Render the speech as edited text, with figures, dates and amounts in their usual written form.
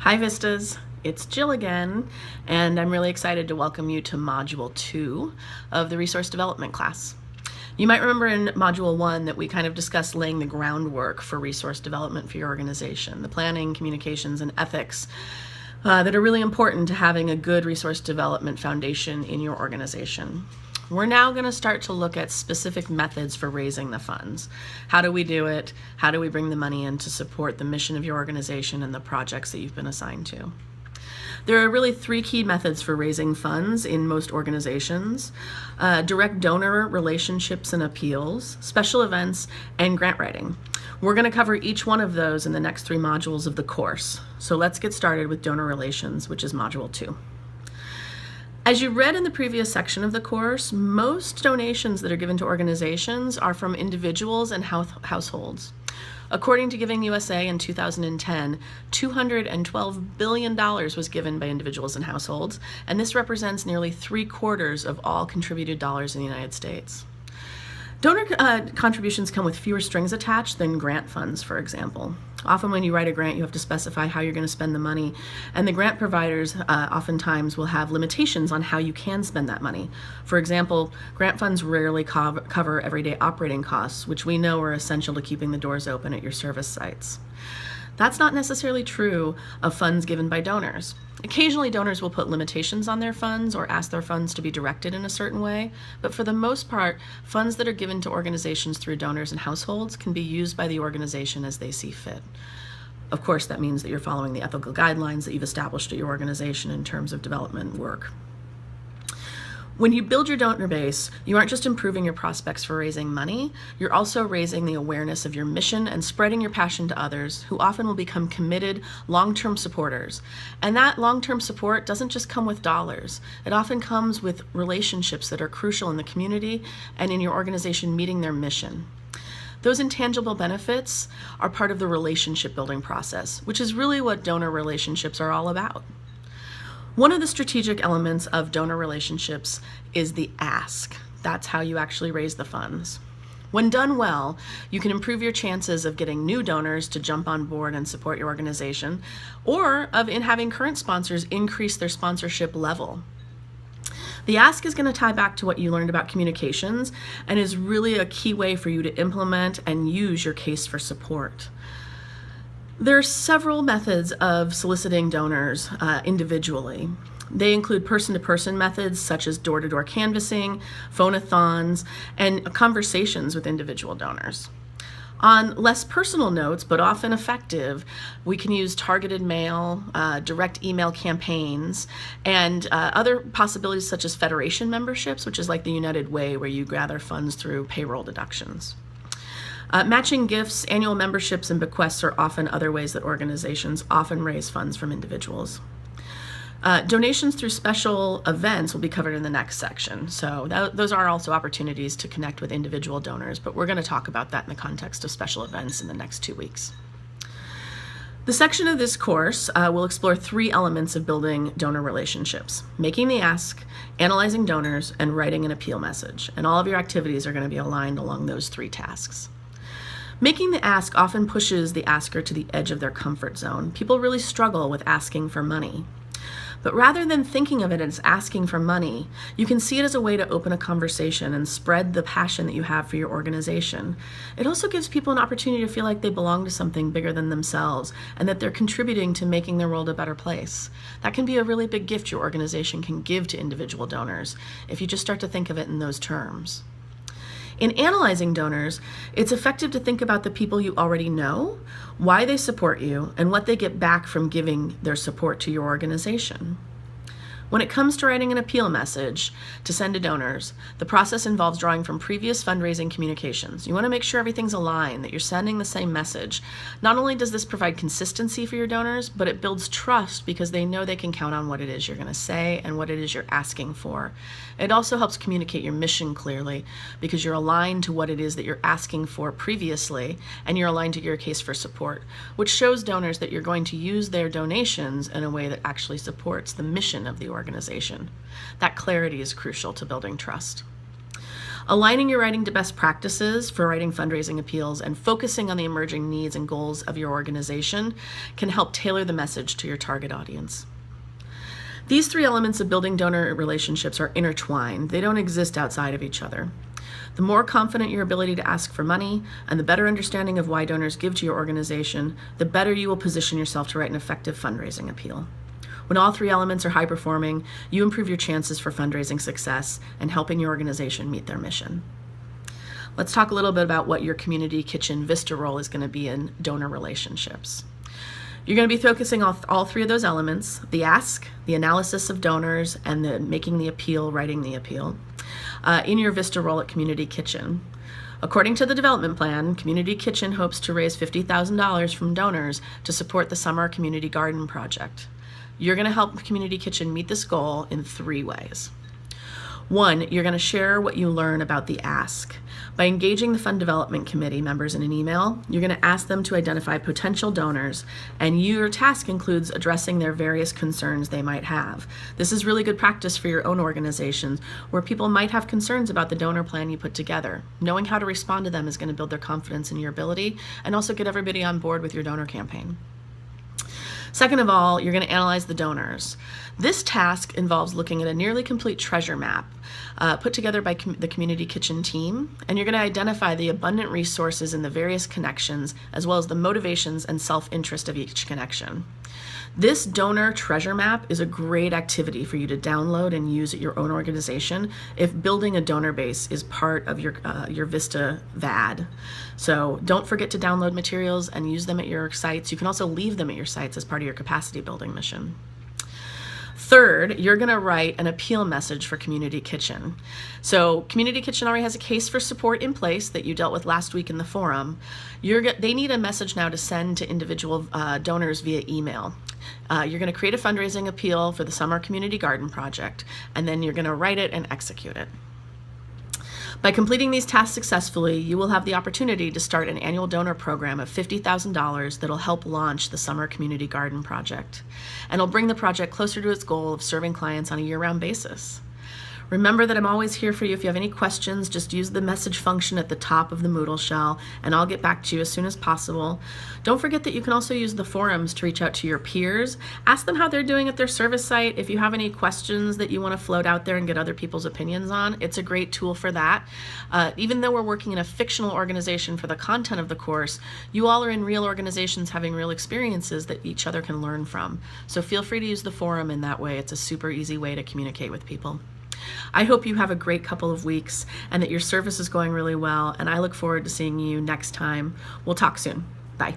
Hi Vistas, it's Jill again, and I'm really excited to welcome you to Module 2 of the Resource Development class. You might remember in Module 1 that we kind of discussed laying the groundwork for resource development for your organization, the planning, communications, and ethics that are really important to having a good resource development foundation in your organization. We're now going to start to look at specific methods for raising the funds. How do we do it? How do we bring the money in to support the mission of your organization and the projects that you've been assigned to? There are really three key methods for raising funds in most organizations: direct donor relationships and appeals, special events, and grant writing. We're going to cover each one of those in the next three modules of the course. So let's get started with donor relations, which is Module 2. As you read in the previous section of the course, most donations that are given to organizations are from individuals and households. According to Giving USA in 2010, $212 billion was given by individuals and households, and this represents nearly 3/4 of all contributed dollars in the United States. Donor contributions come with fewer strings attached than grant funds, for example. Often when you write a grant, you have to specify how you're going to spend the money, and the grant providers oftentimes will have limitations on how you can spend that money. For example, grant funds rarely cover everyday operating costs, which we know are essential to keeping the doors open at your service sites. That's not necessarily true of funds given by donors. Occasionally, donors will put limitations on their funds or ask their funds to be directed in a certain way, but for the most part, funds that are given to organizations through donors and households can be used by the organization as they see fit. Of course, that means that you're following the ethical guidelines that you've established at your organization in terms of development work. When you build your donor base, you aren't just improving your prospects for raising money, you're also raising the awareness of your mission and spreading your passion to others who often will become committed long-term supporters. And that long-term support doesn't just come with dollars. It often comes with relationships that are crucial in the community and in your organization meeting their mission. Those intangible benefits are part of the relationship building process, which is really what donor relationships are all about. One of the strategic elements of donor relationships is the ask. That's how you actually raise the funds. When done well, you can improve your chances of getting new donors to jump on board and support your organization, or of having current sponsors increase their sponsorship level. The ask is going to tie back to what you learned about communications and is really a key way for you to implement and use your case for support. There are several methods of soliciting donors individually. They include person-to-person methods such as door-to-door canvassing, phone-a-thons, and conversations with individual donors. On less personal notes, but often effective, we can use targeted mail, direct email campaigns, and other possibilities such as federation memberships, which is like the United Way, where you gather funds through payroll deductions. Matching gifts, annual memberships, and bequests are often other ways that organizations often raise funds from individuals. Donations through special events will be covered in the next section. So those are also opportunities to connect with individual donors, but we're going to talk about that in the context of special events in the next 2 weeks. The section of this course will explore three elements of building donor relationships: making the ask, analyzing donors, and writing an appeal message. And all of your activities are going to be aligned along those three tasks. Making the ask often pushes the asker to the edge of their comfort zone. People really struggle with asking for money. But rather than thinking of it as asking for money, you can see it as a way to open a conversation and spread the passion that you have for your organization. It also gives people an opportunity to feel like they belong to something bigger than themselves and that they're contributing to making their world a better place. That can be a really big gift your organization can give to individual donors if you just start to think of it in those terms. In analyzing donors, it's effective to think about the people you already know, why they support you, and what they get back from giving their support to your organization. When it comes to writing an appeal message to send to donors, the process involves drawing from previous fundraising communications. You want to make sure everything's aligned, that you're sending the same message. Not only does this provide consistency for your donors, but it builds trust because they know they can count on what it is you're going to say and what it is you're asking for. It also helps communicate your mission clearly because you're aligned to what it is that you're asking for previously, and you're aligned to your case for support, which shows donors that you're going to use their donations in a way that actually supports the mission of the organization. That clarity is crucial to building trust. Aligning your writing to best practices for writing fundraising appeals and focusing on the emerging needs and goals of your organization can help tailor the message to your target audience. These three elements of building donor relationships are intertwined. They don't exist outside of each other. The more confident your ability to ask for money and the better understanding of why donors give to your organization, the better you will position yourself to write an effective fundraising appeal. When all three elements are high performing, you improve your chances for fundraising success and helping your organization meet their mission. Let's talk a little bit about what your community kitchen Vista role is going to be in donor relationships. You're going to be focusing on all three of those elements: the ask, the analysis of donors, and the making the appeal, writing the appeal, in your Vista role at Community Kitchen. According to the development plan, Community Kitchen hopes to raise $50,000 from donors to support the Summer Community Garden Project. You're going to help Community Kitchen meet this goal in 3 ways. 1, you're going to share what you learn about the ask. By engaging the Fund Development Committee members in an email, you're going to ask them to identify potential donors, and your task includes addressing their various concerns they might have. This is really good practice for your own organizations, where people might have concerns about the donor plan you put together. Knowing how to respond to them is going to build their confidence in your ability and also get everybody on board with your donor campaign. Second of all, you're going to analyze the donors. This task involves looking at a nearly complete treasure map put together by the Community Kitchen team, and you're going to identify the abundant resources in the various connections, as well as the motivations and self-interest of each connection. This donor treasure map is a great activity for you to download and use at your own organization if building a donor base is part of your Vista VAD. So don't forget to download materials and use them at your sites. You can also leave them at your sites as part of your capacity building mission. Third, you're going to write an appeal message for Community Kitchen. So Community Kitchen already has a case for support in place that you dealt with last week in the forum. They need a message now to send to individual donors via email. You're going to create a fundraising appeal for the Summer Community Garden Project, and then you're going to write it and execute it. By completing these tasks successfully, you will have the opportunity to start an annual donor program of $50,000 that'll help launch the Summer Community Garden Project, and it'll bring the project closer to its goal of serving clients on a year-round basis. Remember that I'm always here for you. If you have any questions, just use the message function at the top of the Moodle shell, and I'll get back to you as soon as possible. Don't forget that you can also use the forums to reach out to your peers. Ask them how they're doing at their service site. If you have any questions that you want to float out there and get other people's opinions on, it's a great tool for that. Even though we're working in a fictional organization for the content of the course, you all are in real organizations having real experiences that each other can learn from. So feel free to use the forum in that way. It's a super easy way to communicate with people. I hope you have a great couple of weeks and that your service is going really well, and I look forward to seeing you next time. We'll talk soon. Bye.